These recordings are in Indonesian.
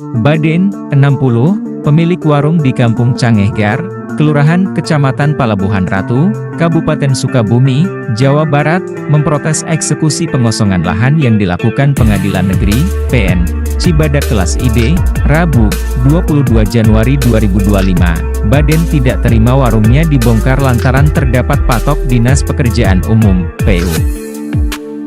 Baden, 60, pemilik warung di Kampung Cangehgar, Kelurahan Kecamatan Palabuhan Ratu, Kabupaten Sukabumi, Jawa Barat, memprotes eksekusi pengosongan lahan yang dilakukan Pengadilan Negeri, PN, Cibadak kelas IB, Rabu, 22 Januari 2025. Baden tidak terima warungnya dibongkar lantaran terdapat patok Dinas Pekerjaan Umum, PU.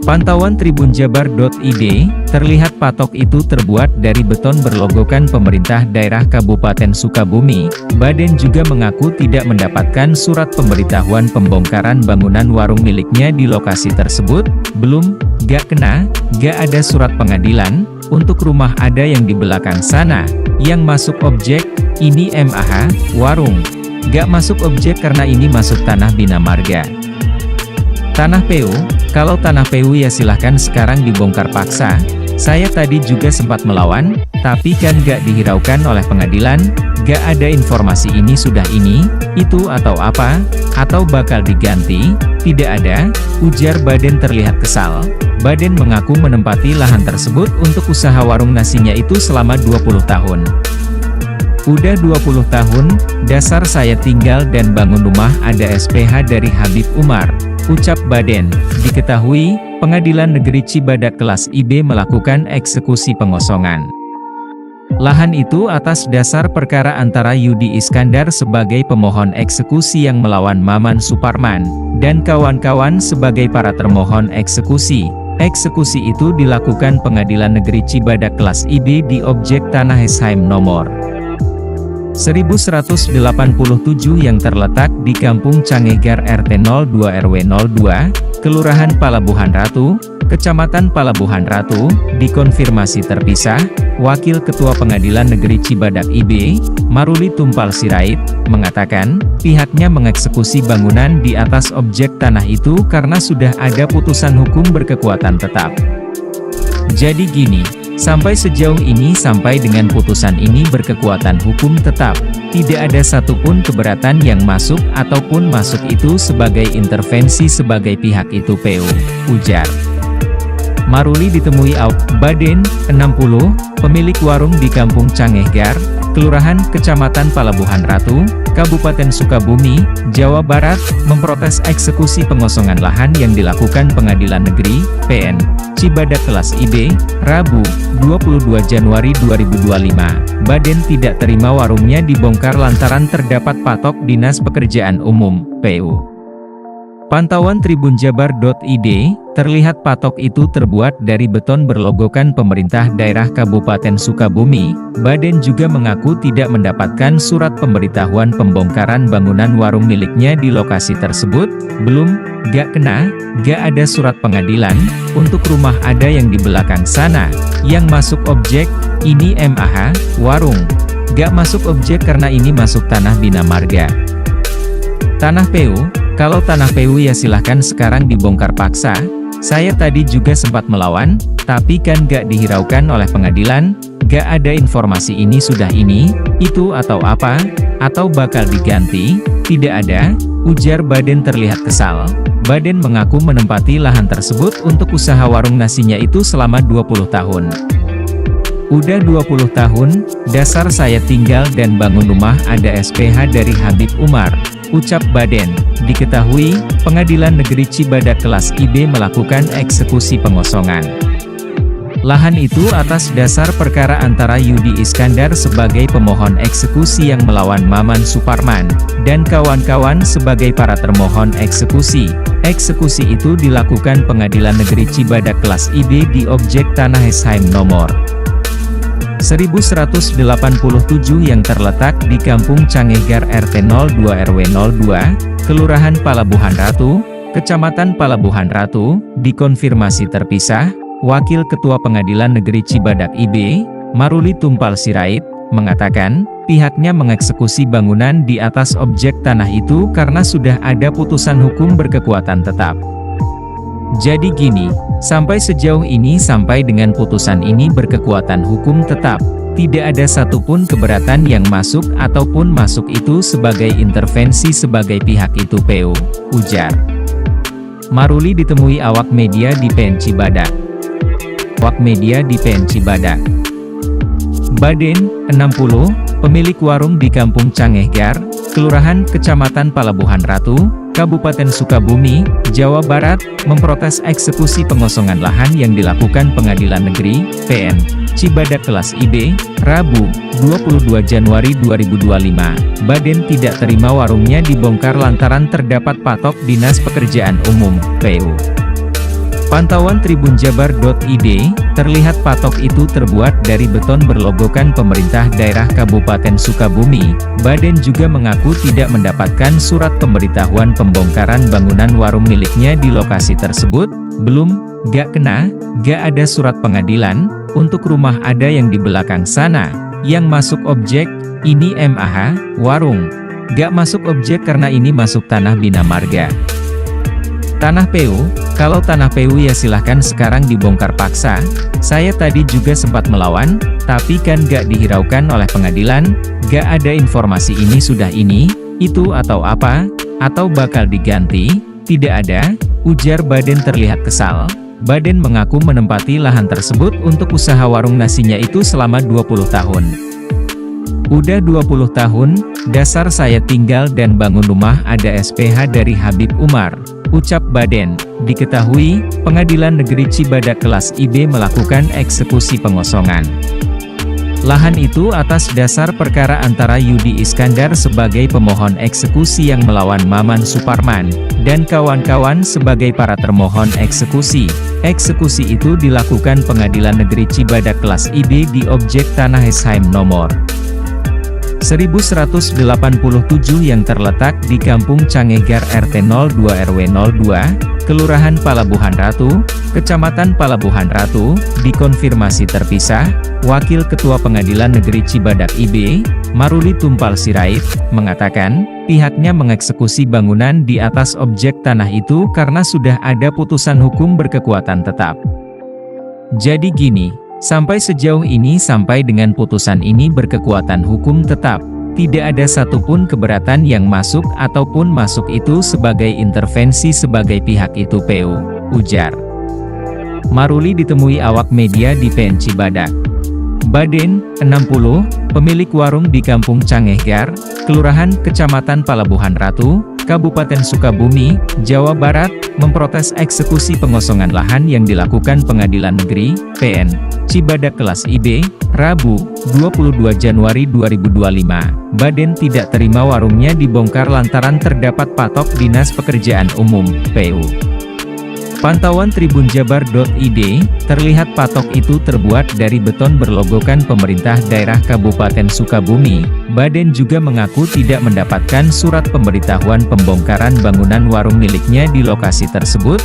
Pantauan tribunjabar.id, terlihat patok itu terbuat dari beton berlogokan pemerintah daerah Kabupaten Sukabumi. Baden juga mengaku tidak mendapatkan surat pemberitahuan pembongkaran bangunan warung miliknya di lokasi tersebut. Belum, gak ada surat pengadilan. Untuk rumah ada yang di belakang sana, yang masuk objek, ini MAH, warung. Gak masuk objek karena ini masuk tanah Bina Marga. Tanah PU, kalau tanah PU ya silahkan sekarang dibongkar paksa. Saya tadi juga sempat melawan, tapi kan gak dihiraukan oleh pengadilan, gak ada informasi ini sudah ini, itu atau apa, atau bakal diganti, tidak ada, ujar Baden terlihat kesal. Baden mengaku menempati lahan tersebut untuk usaha warung nasinya itu selama 20 tahun. Udah 20 tahun, dasar saya tinggal dan bangun rumah ada SPH dari Habib Umar, ucap Baden. Diketahui, Pengadilan Negeri Cibadak kelas IB melakukan eksekusi pengosongan lahan itu atas dasar perkara antara Yudi Iskandar sebagai pemohon eksekusi yang melawan Maman Suparman, dan kawan-kawan sebagai para termohon eksekusi. Eksekusi itu dilakukan Pengadilan Negeri Cibadak kelas IB di objek Tanah Esheim nomor 1187 yang terletak di Kampung Cangehgar RT 02 RW 02, Kelurahan Palabuhan Ratu, Kecamatan Palabuhan Ratu. Dikonfirmasi terpisah, Wakil Ketua Pengadilan Negeri Cibadak IB, Maruli Tumpal Sirait, mengatakan, pihaknya mengeksekusi bangunan di atas objek tanah itu karena sudah ada putusan hukum berkekuatan tetap. Jadi gini, sampai sejauh ini sampai dengan putusan ini berkekuatan hukum tetap, tidak ada satupun keberatan yang masuk ataupun masuk itu sebagai intervensi sebagai pihak itu PU, ujar. Maruli ditemui Baden, 60, pemilik warung di Kampung Cangehgar, Kelurahan Kecamatan Palabuhan Ratu, Kabupaten Sukabumi, Jawa Barat, memprotes eksekusi pengosongan lahan yang dilakukan Pengadilan Negeri, PN, Cibadak kelas IB, Rabu, 22 Januari 2025. Baden tidak terima warungnya dibongkar lantaran terdapat patok Dinas Pekerjaan Umum, PU. Pantauan tribunjabar.id, terlihat patok itu terbuat dari beton berlogokan pemerintah daerah Kabupaten Sukabumi. Baden juga mengaku tidak mendapatkan surat pemberitahuan pembongkaran bangunan warung miliknya di lokasi tersebut. Belum, gak ada surat pengadilan. Untuk rumah ada yang di belakang sana, yang masuk objek, ini MAH, warung. Gak masuk objek karena ini masuk tanah Bina Marga. Tanah PU, kalau tanah PU ya silahkan sekarang dibongkar paksa. Saya tadi juga sempat melawan, tapi kan gak dihiraukan oleh pengadilan, gak ada informasi ini sudah ini, itu atau apa, atau bakal diganti, tidak ada, ujar Baden terlihat kesal. Baden mengaku menempati lahan tersebut untuk usaha warung nasinya itu selama 20 tahun. Udah 20 tahun, dasar saya tinggal dan bangun rumah ada SPH dari Habib Umar, ucap Baden. Diketahui, Pengadilan Negeri Cibadak kelas IB melakukan eksekusi pengosongan lahan itu atas dasar perkara antara Yudi Iskandar sebagai pemohon eksekusi yang melawan Maman Suparman, dan kawan-kawan sebagai para termohon eksekusi. Eksekusi itu dilakukan Pengadilan Negeri Cibadak kelas IB di objek Tanah Esheim nomor 1187 yang terletak di Kampung Cangehgar RT 02 RW 02, Kelurahan Palabuhan Ratu, Kecamatan Palabuhan Ratu. Dikonfirmasi terpisah, Wakil Ketua Pengadilan Negeri Cibadak IB, Maruli Tumpal Sirait, mengatakan, pihaknya mengeksekusi bangunan di atas objek tanah itu karena sudah ada putusan hukum berkekuatan tetap. Jadi gini, sampai sejauh ini sampai dengan putusan ini berkekuatan hukum tetap, tidak ada satupun keberatan yang masuk ataupun masuk itu sebagai intervensi sebagai pihak itu PU, ujar. Maruli ditemui awak media di PN Cibadak. Awak media di PN Cibadak. Baden, 60, pemilik warung di Kampung Cangehgar, Kelurahan Kecamatan Palabuhan Ratu, Kabupaten Sukabumi, Jawa Barat, memprotes eksekusi pengosongan lahan yang dilakukan Pengadilan Negeri, PN, Cibadak kelas IB, Rabu, 22 Januari 2025. Baden tidak terima warungnya dibongkar lantaran terdapat patok Dinas Pekerjaan Umum, PU. Pantauan tribunjabar.id, terlihat patok itu terbuat dari beton berlogokan pemerintah daerah Kabupaten Sukabumi. Baden juga mengaku tidak mendapatkan surat pemberitahuan pembongkaran bangunan warung miliknya di lokasi tersebut. Gak ada surat pengadilan, untuk rumah ada yang di belakang sana, yang masuk objek, ini MAH, warung. Gak masuk objek karena ini masuk tanah Bina Marga. Tanah PU, kalau tanah PU ya silahkan sekarang dibongkar paksa. Saya tadi juga sempat melawan, tapi kan gak dihiraukan oleh pengadilan, gak ada informasi ini sudah ini, itu atau apa, atau bakal diganti, tidak ada, ujar Baden terlihat kesal. Baden mengaku menempati lahan tersebut untuk usaha warung nasinya itu selama 20 tahun. Udah 20 tahun, dasar saya tinggal dan bangun rumah ada SPH dari Habib Umar, ucap Baden. Diketahui, Pengadilan Negeri Cibadak kelas IB melakukan eksekusi pengosongan lahan itu atas dasar perkara antara Yudi Iskandar sebagai pemohon eksekusi yang melawan Maman Suparman, dan kawan-kawan sebagai para termohon eksekusi. Eksekusi itu dilakukan Pengadilan Negeri Cibadak kelas IB di objek Tanah Esheim nomor 1187 yang terletak di Kampung Cangehgar RT 02 RW 02, Kelurahan Palabuhan Ratu, Kecamatan Palabuhan Ratu. Dikonfirmasi terpisah, Wakil Ketua Pengadilan Negeri Cibadak IB, Maruli Tumpal Sirait, mengatakan, pihaknya mengeksekusi bangunan di atas objek tanah itu karena sudah ada putusan hukum berkekuatan tetap. Jadi gini, sampai sejauh ini sampai dengan putusan ini berkekuatan hukum tetap, tidak ada satupun keberatan yang masuk ataupun masuk itu sebagai intervensi sebagai pihak itu PU, ujar. Maruli ditemui awak media di PN Cibadak. Baden, 60, pemilik warung di Kampung Cangehgar, Kelurahan Kecamatan Palabuhan Ratu, Kabupaten Sukabumi, Jawa Barat, memprotes eksekusi pengosongan lahan yang dilakukan Pengadilan Negeri, PN, Cibadak kelas IB, Rabu, 22 Januari 2025. Baden tidak terima warungnya dibongkar lantaran terdapat patok Dinas Pekerjaan Umum, PU. Pantauan tribunjabar.id, terlihat patok itu terbuat dari beton berlogokan pemerintah daerah Kabupaten Sukabumi. Baden juga mengaku tidak mendapatkan surat pemberitahuan pembongkaran bangunan warung miliknya di lokasi tersebut.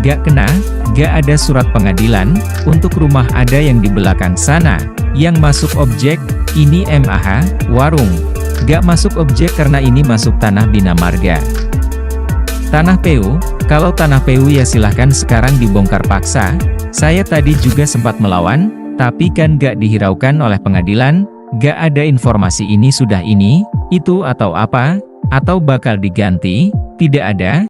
Gak ada surat pengadilan, untuk rumah ada yang di belakang sana, yang masuk objek, ini MAH, warung. Gak masuk objek karena ini masuk tanah Bina Marga. Tanah PU, kalau tanah PU ya silahkan sekarang dibongkar paksa. Saya tadi juga sempat melawan, tapi kan gak dihiraukan oleh pengadilan, gak ada informasi ini sudah ini, itu atau apa, atau bakal diganti, tidak ada.